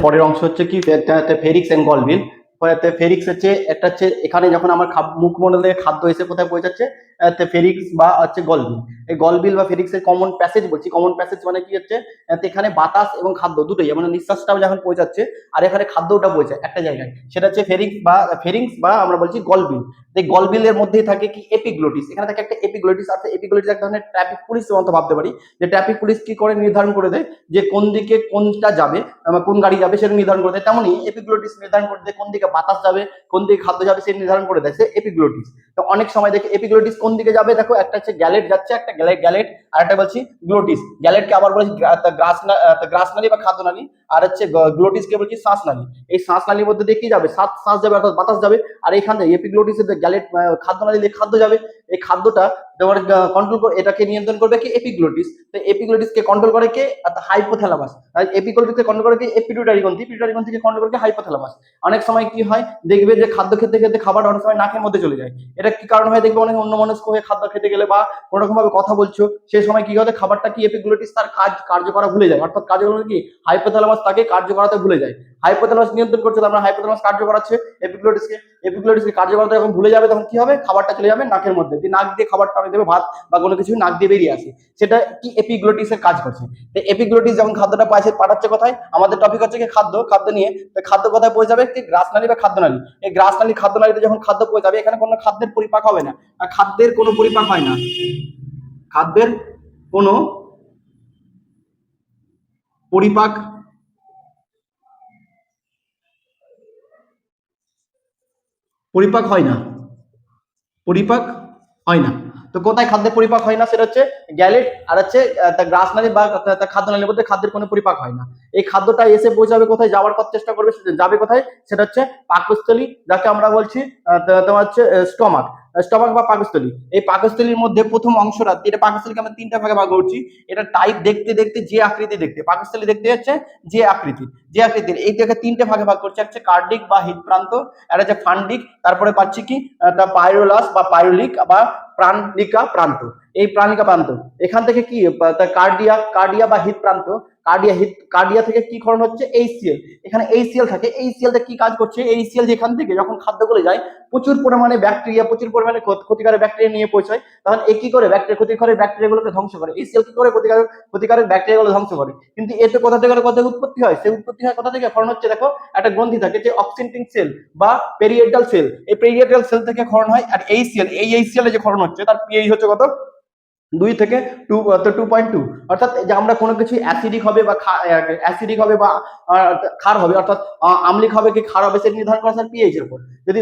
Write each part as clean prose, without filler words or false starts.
পরের অংশ হচ্ছে কি ফেরিক্স এন্ড গলবিল। ফেরিক্স হচ্ছে একটা হচ্ছে এখানে যখন আমার মুখমণ্ডল থেকে খাদ্য এসে কোথায় পৌঁছাচ্ছে, ফেরিক্স বা হচ্ছে গলবিল। এই গলবিল বা ফেরিক্সের কমন প্যাসেজ বলছি। কমন প্যাসেজ মানে কি হচ্ছে, এখানে বাতাস এবং খাদ্য দুটোই, মানে নিঃশ্বাসটাও যখন পৌঁছাচ্ছে আর এখানে খাদ্যটা পৌঁছায় একটা জায়গায়, সেটা হচ্ছে ফেরিক্স বা আমরা বলছি গলবিল। এই গলবিলের মধ্যেই থাকে কি এপিগ্লোটিস। এখানে থাকে একটা এপিগ্লোটিস আছে। এপিগ্লোটিস এক ধরনের ট্রাফিক পুলিশের মতো ভাবতে পারি, যে ট্রাফিক পুলিশ কি করে নির্ধারণ করে দেয় যে কোন দিকে কোনটা যাবে, কোন গাড়ি যাবে সেটা নির্ধারণ করে দেয়। তেমনই এপিগ্লোটিস নির্ধারণ করে দেয় কোন দিকে বাতাস যাবে, কোন দিকে খাদ্য যাবে, সেটা নির্ধারণ করে দেয় সে এপিগ্লোটিস। তো অনেক সময় দেখে এপিগ্লোটিস কোন দিকে যাবে, দেখো একটা হচ্ছে গ্যালেট যাচ্ছে, একটা গ্যালেট, আর একটা বলছি গ্লোটিস। গ্যালেটকে আবার বলছি গ্রাস নালী বা খাদ্য নালী, আর হচ্ছে গ্লোটিসকে বলছি শ্বাস নালী। এই শ্বাস নালীর মধ্যে দিয়ে কি যাবে, শ্বাস যাবে অর্থাৎ বাতাস যাবে। আর এখান থেকে এপিগ্লোটিসের গ্যালেট খাদ্য নালী দিয়ে খাদ্য যাবে। এই খাদ্যটা তোমার কন্ট্রোল করে, এটাকে নিয়ন্ত্রণ করবে কি এপিগ্লোটিস। তো এপিগ্লোটিসকে কন্ট্রোল করে কে, হাইপোথ্যালামাস। আর এপিগ্লোটিসকে কন্ট্রোল করে কি পিটুইটারি গ্রন্থি। পিটুইটারি গ্রন্থিকে কন্ট্রোল করে কি হাইপোথ্যালামাস। অনেক সময় কি হয় দেখবে যে খাদ্য খেতে খেতে খাবার অনেক সময় নাকের মধ্যে চলে যায়। এটা কি কারণ হয় দেখবে, অনেক অন্যমনস্ক হয়ে খাদ্য খেতে গেলে বা কোনো রকম ভাবে কথা বলছো, সেই সময় কি হয় খাবারটা কি এপিগ্লোটিস তার কার্য করা ভুলে যায়, অর্থাৎ কার্যকর কি হাইপোথ্যালামাস তাকে কার্য করাতে ভুলে যায়। হাইপোথ্যালামাস নিয়ন্ত্রণ করছে, আমরা হাইপোথ্যালামাস কার্য করাচ্ছে এপিগ্লোটিসকে। এপিগ্লোটিসকে কার্য করাতে যখন ভুলে যাবে তখন কি হবে, খাবারটা চলে যাবে নাকের মধ্যে দিয়ে, নাক দিয়ে খাবারটা অনেক দেবে, ভাত বা কোনো কিছু নাক দিয়ে বেরিয়ে আসে, সেটা কি এপিগ্লোটিসের কাজ করছে। তো এপিগ্লোটিস যখন খাদ্যটা পাঠাচ্ছে কোথায়, আমাদের টপিক হচ্ছে কি খাদ্য নিয়ে। তো খাদ্য কোথায় পৌঁছাবে, কি গ্রাসনালী বা খাদ্যনালী। এই গ্রাসনালী খাদ্যনালীতে যখন খাদ্য পৌঁছাবে, এখানে কোনো খাদ্যের পরিপাক হবে না, আর খাদ্যের কোনো পরিপাক হয় না, খাদ্যের কোনো পরিপাক পরিপাক হয় না, পরিপাক হয় না। তো কোথায় খাদ্যের পরিপাক হয় না, সেটা হচ্ছে গ্যালেট আর হচ্ছে গ্রাসনালী বা খাদ্যনালীর মধ্যে খাদ্যের কোনো পরিপাক হয় না। এই খাদ্যটা এসে পৌঁছাবে কোথায়, যাওয়ার পর চেষ্টা করবে, যাবে কোথায়, সেটা হচ্ছে পাকস্থলী, যাকে আমরা বলছি তোমার হচ্ছে স্টমাক। স্টমাক বা পাকস্থলী। এই পাকস্থলীর মধ্যে প্রথম অংশটা, এটা পাকস্থলীকে আমরা তিনটা ভাগে ভাগ করছি। এটা টাইপ দেখতে দেখতে যে আকৃতি দেখতে, পাকস্থলী দেখতে হচ্ছে যে আকৃতির এইটাকে তিনটে ভাগে ভাগ করছে। একটা কার্ডিক বা হৃদপ্রান্ত, একটা হচ্ছে ফান্ডিক, তারপরে পাচ্ছি কি পাইরোলাস বা পাইরোলিক বা প্রাণিকা প্রান্ত। এই প্রাণিকা প্রান্ত এখান থেকে কি কার্ডিয়া বা হৃদপ্রান্ত, কার্ডিয়া থেকে কি ক্ষরণ হচ্ছে এইচসিএল। এখানে এইচসিএল থাকে। এইচসিএলটা কি কাজ করছে, এইচসিএল যেখান থেকে যখন খাদ্যগুলো যায় প্রচুর পরিমাণে ব্যাকটেরিয়া, প্রচুর পরিমাণে ক্ষতিকারক ব্যাকটেরিয়া নিয়ে পৌঁছায়, তখন এ কি করে ক্ষতিকারক ব্যাকটেরিয়াগুলোকে ধ্বংস করে। এইচসিএল কি করে ক্ষতিকারক ব্যাকটেরিয়াগুলো ধ্বংস করে। কিন্তু এতে কোথা থেকে কোথায় উৎপত্তি হয়, সেই উৎপত্তি হয় কোথা থেকে, ক্ষরণ হচ্ছে দেখো একটা গ্রন্থি থাকে যে অক্সিনটিং সেল বা পেরিয়েটাল সেল। এই পেরিয়েটাল সেল থেকে ক্ষরণ হয়। আর এইচসিএল, এই এইচসিএল যে ক্ষরণ হচ্ছে তার পিএইচ হচ্ছে কত, 2 থেকে 2.2। অর্থাৎ যে আমরা কোনো কিছু অ্যাসিডিক হবে বা বা ক্ষার হবে, অর্থাৎ আম্লিক হবে কি ক্ষার হবে, সেটা নির্ধারণ করা হয় পিএইচ এর উপর। যদি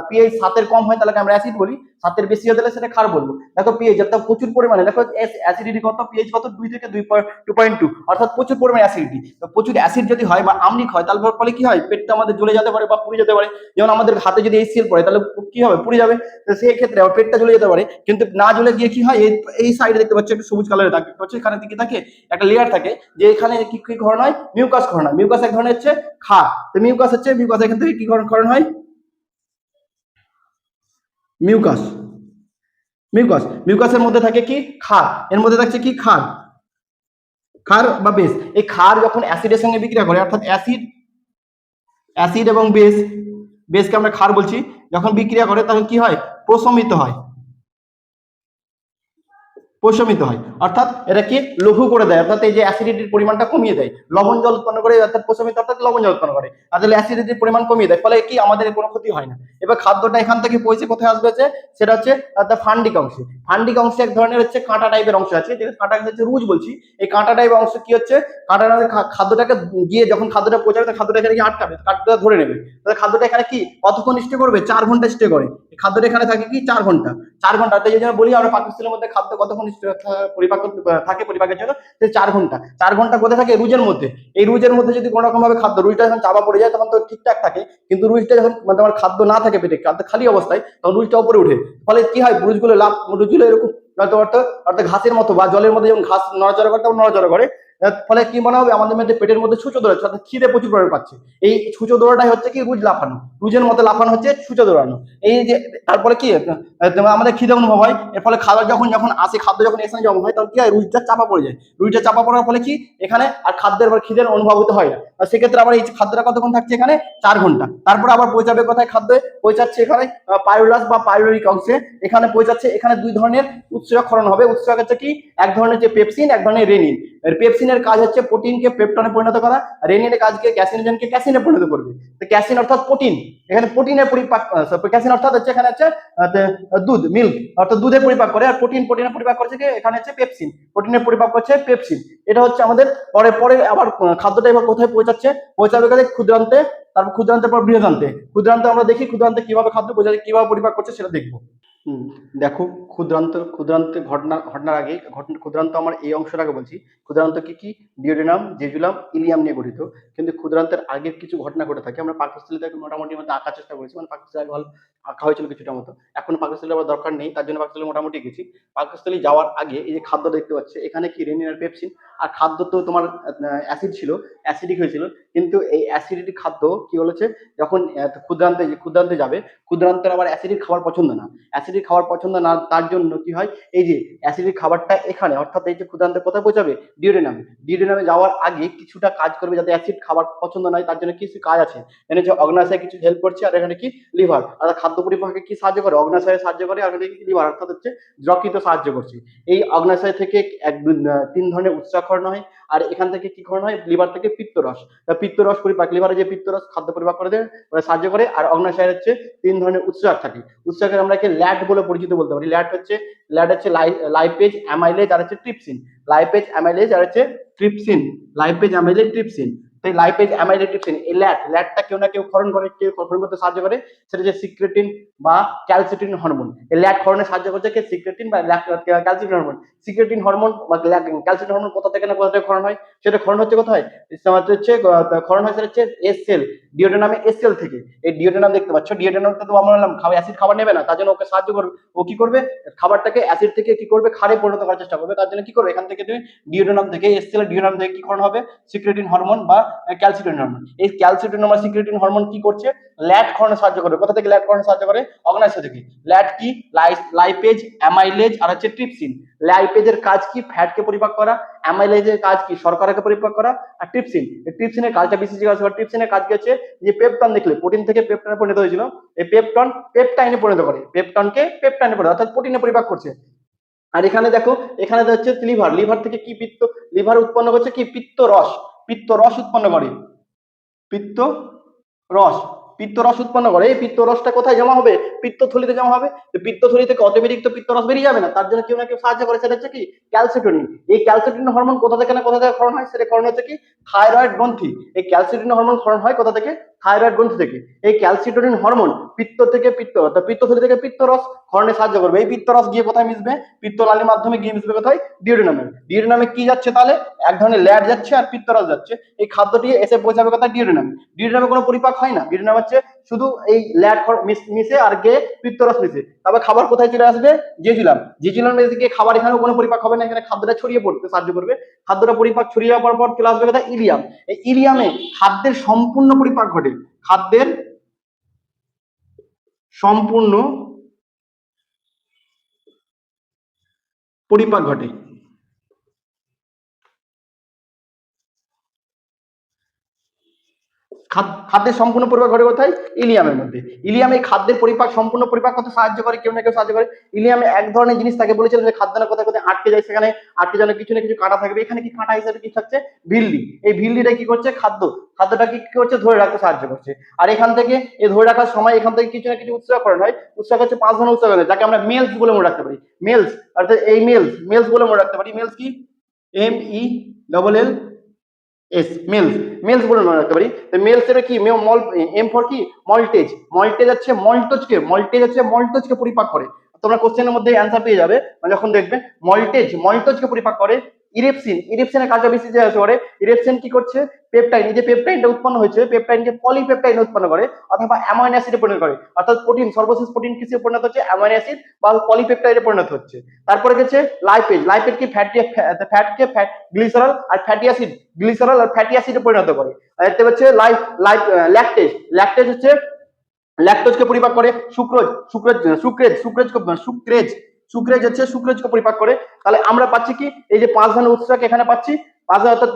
পিএইচ 7 কম হয় তাহলে আমরা অ্যাসিড বলি, 7 বেশি হলে সেটা ক্ষার বলবো। দেখো পিএইচ অর্থাৎ প্রচুর পরিমাণে, দেখো অ্যাসিডিটি কত, পিএইচ কত, 2 থেকে 2.2, অর্থাৎ প্রচুর পরিমাণে অ্যাসিডিটি। তো প্রচুর অ্যাসিড যদি হয় বা আম্লিক হয় তাহলে ফলে কি হয়, পেটটা আমাদের জ্বলে যেতে পারে বা পুড়ে যেতে পারে। যেমন আমাদের হাতে যদি এইচসিএল পড়ে তাহলে কি হবে, পুড়ে যাবে। তো সেই ক্ষেত্রে পেটটা জ্বলে যেতে পারে, কিন্তু না জ্বলে গিয়ে কি হয়, এই সাইডে দেখতে পাচ্ছ একটা সবুজ কালারের দাগ দেখতে পাচ্ছ, এখানে দিকে থাকে একটা লেয়ার থাকে, যে এখানে কি কি ক্ষরণ হয়, মিউকাস ক্ষরণ হয়। মিউকাস এক ধরনের হচ্ছে ক্ষার। তো মিউকাস এখান থেকে কি ক্ষরণ হয়, মিউকাস। মিউকাসের মধ্যে থাকে কি ক্ষার, এর মধ্যে থাকছে কি ক্ষার বা বেস। এই ক্ষার যখন অ্যাসিডের সঙ্গে বিক্রিয়া করে, অর্থাৎ অ্যাসিড এবং বেসকে আমরা ক্ষার বলছি, যখন বিক্রিয়া করে তখন কি হয়, প্রশমিত হয়, অর্থাৎ এটা কি লঘু করে দেয়, অর্থাৎ এই যে অ্যাসিডিটির পরিমাণটা কমিয়ে দেয়। লবণ জল উৎপন্ন করে, অর্থাৎ প্রশমিত অর্থাৎ লবণ জল উৎপন্ন করে, আর তাহলে অ্যাসিডিটির পরিমাণ কমিয়ে দেয়, ফলে কি আমাদের কোনো ক্ষতি হয় না। এবার খাদ্যটা এখান থেকে পৌঁছে কোথায় আসবে, সেটা হচ্ছে ফান্ডিক অংশে। ফান্ডিক অংশে এক ধরনের হচ্ছে কাঁটা টাইপের অংশ আছে, যেটা কাঁটা হচ্ছে রুজ বলছি। এই কাঁটা টাইপের অংশ কি হচ্ছে, কাঁটা খাদ্যটাকে গিয়ে যখন খাদ্যটা পৌঁছাবে খাদ্যটা এখানে গিয়ে আটকাবে, খাদ্যটা ধরে নেবে। তাহলে খাদ্যটা এখানে কি কতক্ষণ স্টে করবে, 4 ঘন্টা স্টে করে। খাদ্যটা এখানে থাকে কি 4 ঘন্টা। 4 ঘন্টা, তাই যদি বলি আমরা পাকস্থলীর মধ্যে খাদ্য কতক্ষণ পরিপাক থাকে, পরিপাকের জন্য 4 ঘন্টা। 4 ঘন্টা কোথায় থাকে, রুজের মধ্যে। এই রুজের মধ্যে যদি কোনো রকম ভাবে রুজটা যখন চাপা পড়ে যায় তখন তো ঠিকঠাক থাকে, কিন্তু রুজটা যখন তোমার খাদ্য না থাকে পেটে, খাদ্য খালি অবস্থায়, তখন রুজটা উপরে উঠে, ফলে কি হয়, রুজগুলো এরকম অর্থাৎ ঘাসের মতো বা জলের মধ্যে যেমন ঘাস নড়াচড়া করে তেমন নড়াচড়া করে। ফলে কি মনে হবে আমাদের মধ্যে পেটের মধ্যে সূচো দৌড়াচ্ছে, অর্থাৎ খিদে প্রচুর পরিমাণে পাচ্ছে। এই সূচো দৌড়াটাই হচ্ছে কি রুজ লাফানো, রুজের মতো লাফানো হচ্ছে সূচো দৌড়ানো। এই যে তারপরে কি আমাদের খিদে অনুভব হয়, এর ফলে খাবার যখন যখন আসে, খাদ্য যখন এখানে জমা হয় তখন কি হয়, রুজটা চাপা পড়ে যায়। রুজটা চাপা পড়ার ফলে কি এখানে আর খাদ্যের বা খিদের অনুভূত হয় না। আর সেক্ষেত্রে আবার এই খাদ্যটা কতক্ষণ থাকছে এখানে, 4 ঘন্টা। তারপরে আবার পৌঁছাবে কোথায়, খাদ্য পৌঁছাচ্ছে এখানে পাইরুলাস বা পাইরুরিক অংশে। এখানে পৌঁছাচ্ছে, এখানে 2 ধরনের উৎসেচক ক্ষরণ হবে। উৎসেচক হচ্ছে কি, এক ধরনের হচ্ছে পেপসিন, এক ধরনের রেনিন। এর পেপসিনের কাজ হচ্ছে প্রোটিনকে পেপটনে পরিণত করা, রেনিনের কাজকে ক্যাসিনোজেনকে ক্যাসিনে পরিণত করবে। তো ক্যাসিন অর্থাৎ প্রোটিন, এখানে প্রোটিনের পরিপাক, ক্যাসিন অর্থাৎ হচ্ছে এখানে হচ্ছে দুধ, মিল্ক অর্থাৎ দুধের পরিপাক করে, আর প্রোটিনের পরিপাক করছে কি এখানে হচ্ছে পেপসিন, প্রোটিনের পরিপাক করছে পেপসিন। এটা হচ্ছে আমাদের পরে পরে আবার খাদ্যটা এবার কোথায় পৌঁছাচ্ছে, পৌঁছাবে গেলে ক্ষুদ্রান্তে, তারপর ক্ষুদ্রান্তের পর বৃহদান্তে। ক্ষুদ্রান্তে আমরা দেখি ক্ষুদ্রান্তে কিভাবে খাদ্য পৌঁছাচ্ছে, কিভাবে পরিপাক করছে সেটা দেখবো। দেখো ক্ষুদ্রান্তে ঘটনার আগে ক্ষুদ্রান্ত আমার এই অংশটাকে বলছি। ক্ষুদ্রান্ত কি কি, ডিওডেনাম, জেজুলাম, ইলিয়াম নিয়ে গঠিত। কিন্তু ক্ষুদ্রান্তের আগের কিছু ঘটনা ঘটে থাকে। আমরা পাকস্থলীতে মোটামুটি মধ্যে আঁকার চেষ্টা করেছি, মানে পাকস্থলী আগে ভালো আঁকা হয়েছিল কিছুটা মতো। এখন পাকস্থলী আবার দরকার নেই, তার জন্য পাকস্থলী মোটামুটি গেছি। পাকস্থলী যাওয়ার আগে এই যে খাদ্য দেখতে পাচ্ছে, এখানে কি রেনিন আর পেপসিন। আর খাদ্য তো তোমার অ্যাসিড ছিল, অ্যাসিডিক হয়েছিল। কিন্তু এই অ্যাসিডিটি খাদ্য কি বলেছে, যখন ক্ষুদ্রান্তে যাবে, ক্ষুদ্রান্তের আবার অ্যাসিডিক খাবার পছন্দ না। অ্যাসিডিক খাবার পছন্দ না, তার জন্য কি হয়, এই যে অ্যাসিডিক খাবারটা এখানে, অর্থাৎ এই যে ক্ষুদ্রান্তে কোথায় পৌঁছাবে, ডিওডেনামে। ডিওডেনামে যাওয়ার আগে কিছুটা কাজ করবে, যাতে অ্যাসিড খাবার পছন্দ নয়, তার জন্য কিছু কাজ আছে। এখানে যে অগ্নাশয় কিছু হেল্প করছে, আর এখানে কি লিভার, আর খাদ্য পরিপাকে কি সাহায্য করে, অগ্নাশয়ে সাহায্য করে, আর এখানে কি লিভার অর্থাৎ হচ্ছে যকৃত সাহায্য করছে। এই অগ্নাশয় থেকে 3 ধরনের উৎসাহকরণ হয়। আর এখান থেকে কি করানো হয়, লিভার থেকে পিত্তরস, পিত্তরস পরিপাক, লিভারে যে পিত্তরস খাদ্য পরিপাক করে দেয়, সাহায্য করে। আর অগ্নাশয়ের হচ্ছে 3 ধরনের উৎসেচক থাকে। উৎসেচকের আমরা কি ল্যাট বলে পরিচিত বলতে পারি। ল্যাট হচ্ছে লাইপেজ, অ্যামাইলেজ আর হচ্ছে ট্রিপসিন। লাইপেজ, অ্যামাইলেজ আর হচ্ছে ট্রিপসিন। Lipase, amylase, trypsin. তো লাইপেজ, অ্যামাইলেজ, ট্রিপসিন, এই ল্যাটটা কেউ না কেউ ক্ষরণ করে, কেউ ক্ষরণ করতে সাহায্য করে, সেটা যে সিক্রেটিন বা ক্যালসিটিন হরমোন। এই ল্যাট ক্ষরণে সাহায্য করছে কে, সিক্রেটিন বা ক্যালসিটিন হরমোন। সিক্রেটিন হরমোন বা ক্যালসিটিন হরমোন কোথা থেকে না কোথা থেকে ক্ষরণ হয়, সেটা ক্ষরণ হচ্ছে কোথায়, হচ্ছে ক্ষরণ হয় সেটা হচ্ছে এস সেল, ডিওডেনামে এস সেল থেকে। এই ডিওডেনাম দেখতে পাচ্ছ, ডিওডেনামটা তো আমরা বললাম অ্যাসিড খাবার নেবে না, তার জন্য ওকে সাহায্য করবে। ও কি করবে, খাবারটাকে অ্যাসিড থেকে কি করবে, ক্ষারে পরিণত করার চেষ্টা করবে। তার জন্য কি করবে, এখান থেকে তুমি ডিওডেনাম থেকে এস সেল, ডিওডেনাম থেকে কি ক্ষরণ হবে, সিক্রেটিন হরমোন বা ক্যালসিটিন হরমোন। এই ক্যালসিটিন বা সিক্রেটিন হরমোন কি করছে, ল্যাট ক্ষরণে সাহায্য করবে। কোথা থেকে ল্যাট ক্ষরণে সাহায্য করে, অগ্নাশয় থেকে। ল্যাট কি, লাইপেজ, অ্যামাইলেজ আর হচ্ছে ট্রিপসিন। লাইপেজের কাজ কি, ফ্যাটকে পরিপাক করা। অ্যামাইলেজের কাজ কি, শর্করাকে পরিপাক করা। আর ট্রিপসিনের কাজটা বেশি জিজ্ঞাসা করে। ট্রিপসিনের কাজ কি হচ্ছে, যে পেপটন দেখলে প্রোটিন থেকে পেপটনে পরিণত হয়েছিল, এই পেপটন পেপটাইনে পরিণত করে, পেপটনকে পেপটাইনে পরিণত, অর্থাৎ প্রোটিনে পরিপাক করছে। আর এখানে দেখো, এখানে হচ্ছে লিভার থেকে কি লিভার উৎপন্ন করছে কি, পিত্ত রস উৎপন্ন করে। পিত্ত রস পিত্তরস উৎপন্ন করে। এই পিত্তরসটা কোথায় জমা হবে, পিত্তথলিতে জমা হবে। তো পিত্তথলি থেকে অটোমেটিক তো পিত্তরস বেরিয়ে যাবে না, তার জন্য কেউ না কেউ সাহায্য করে, সেটা হচ্ছে কি ক্যালসিটোনিন। এই ক্যালসিটোনিন হরমোন কোথা থেকে না কোথা থেকে ক্ষরণ হয়, সেটা ক্ষরণ হচ্ছে কি থাইরয়েড গ্রন্থি। এই ক্যালসিটোনিন হরমোন ক্ষরণ হয় কোথা থেকে, থাইরয়েড গ্রন্থি থেকে। এই ক্যালসিটোনিন হরমোন পিত্তথলি থেকে পিত্তরস ক্ষরণে সাহায্য করবে। এই পিত্তরস গিয়ে কোথায় মিশবে, পিত্তনালীর মাধ্যমে গিয়ে মিশবে কোথায়, ডিওডেনামে কি যাচ্ছে তাহলে, এক ধরনের ল্যাট যাচ্ছে আর পিত্তরস যাচ্ছে। এই খাদ্যটি এসে পৌঁছাবে কোথায়, ডিওডেনামে কোনো পরিপাক হয় না। ডিওডেনাম হচ্ছে শুধু এই ল্যাট মিশে আর গিয়ে পিত্তরস মিশে। তবে খাবার কোথায় চলে আসবে, জেজুলাম মেসে গিয়ে খাবার, এখানেও কোনো পরিপাক হবে না, এখানে খাদ্যটা ছড়িয়ে পড়তে সাহায্য করবে। খাদ্যটা পরিপাক ছড়িয়ে যাওয়ার পর চলে আসবে কোথায়, ইলিয়াম। এই ইলিয়ামে খাদ্যের সম্পূর্ণ পরিপাক ঘটে, খাদ্যের সম্পূর্ণ পরিপাক ঘটে। খাদ্যের সম্পূর্ণ পরিপাক ঘটে কোথায়, ইলিয়ামের মধ্যে। ইলিয়ামে খাদ্যের পরিপাক সম্পূর্ণ পরিপাক করতে সাহায্য করে, কেউ না কেউ সাহায্য করে। ইলিয়ামে এক ধরনের জিনিস থাকে, বলেছিলেন যে খাদ্য না কোথায় কোথায় আটকে যায়, সেখানে আটকে যাওয়ার কিছু না কিছু কাঁটা থাকবে। এখানে কি কাঁটা হিসেবে কি থাকছে, ভিল্লি। এই ভিল্লিটা কি করছে, খাদ্যটাকে কি করছে, ধরে রাখতে সাহায্য করছে। আর এখান থেকে এই ধরে রাখার সময় এখান থেকে কিছু না কিছু উৎসাহকরণ হয়। উৎসাহ হচ্ছে 5 ধরনের উৎসাহকরণ, যাকে আমরা মেলস বলে মনে রাখতে পারি। মেলস অর্থাৎ এই মেলস বলে মনে রাখতে পারি। মেলস কি, MELL মেলস বলে মনে রাখতে পারি। মেলস এর কি, এম ফর কি, মল্টেজকে পরিপাক করে। তোমরা কোশ্চেনের মধ্যে অ্যান্সার পেয়ে যাবে যখন দেখবে, মল্টেজকে পরিপাক করে। ইরিপসিনের কাজটা বেশি যে করে, ইরিপসিন কি করছে, পেপটাইড, এই যে পেপটাইডটা উৎপন্ন হয়েছে, পেপটাইডকে পলিপেপটাইড উৎপন্ন করে অথবা অ্যামাইনো অ্যাসিডে পরিণত করে, অর্থাৎ প্রোটিন, সর্বশেষ প্রোটিন কিসে পরিণত হচ্ছে, অ্যামাইনো অ্যাসিড বা পলিপেপটাইডে পরিণত হচ্ছে। তারপরে গেছে লাইপেজ, লাইপেজ কি ফ্যাটকে গ্লিসারল আর ফ্যাটি অ্যাসিড, গ্লিসারল আর ফ্যাটি অ্যাসিডে পরিণত করে। আর এতে হচ্ছে ল্যাকটেজ, ল্যাকটেজ হচ্ছে ল্যাকটোজকে পরিপাক করে, সুক্রোজ, সুক্রেজ হচ্ছে সুক্রেজকে পরিপাক করে। তাহলে আমরা পাচ্ছি কি, এই যে 5 ধরনের উৎসকে এখানে পাচ্ছি, 5 ধরনের, অর্থাৎ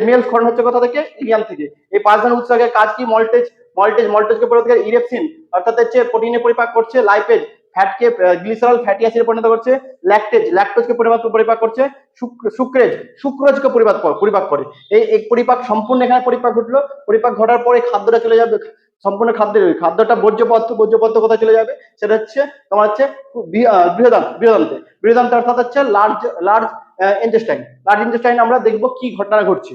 মেল স্খলন হচ্ছে কোথা থেকে, ইলিয়াম থেকে। এই 5 ধরনের উৎসকের কাজ কি, মল্টেজকে পরিপাক করে, ইরেপসিন অর্থাৎ হচ্ছে প্রোটিনে পরিপাক করছে, লাইপেজ ফ্যাটকে গ্লিসারল ফ্যাটি অ্যাসিডে পরিণত করছে, ল্যাকটোজকে পরিপাক করছে, সুক্রোজকে পরিপাক করে। এই পরিপাক সম্পূর্ণ এখানে পরিপাক ঘটলো। পরিপাক ঘটার পরে খাদ্যটা চলে যাবে, সম্পূর্ণ খাদ্যটা বর্জ্য পদার্থ কোথায় চলে যাবে, সেটা হচ্ছে তোমার হচ্ছে বৃহদান্তে অর্থাৎ হচ্ছে লার্জ ইন্টেস্টাইন। আমরা দেখবো কি ঘটনা ঘটছে।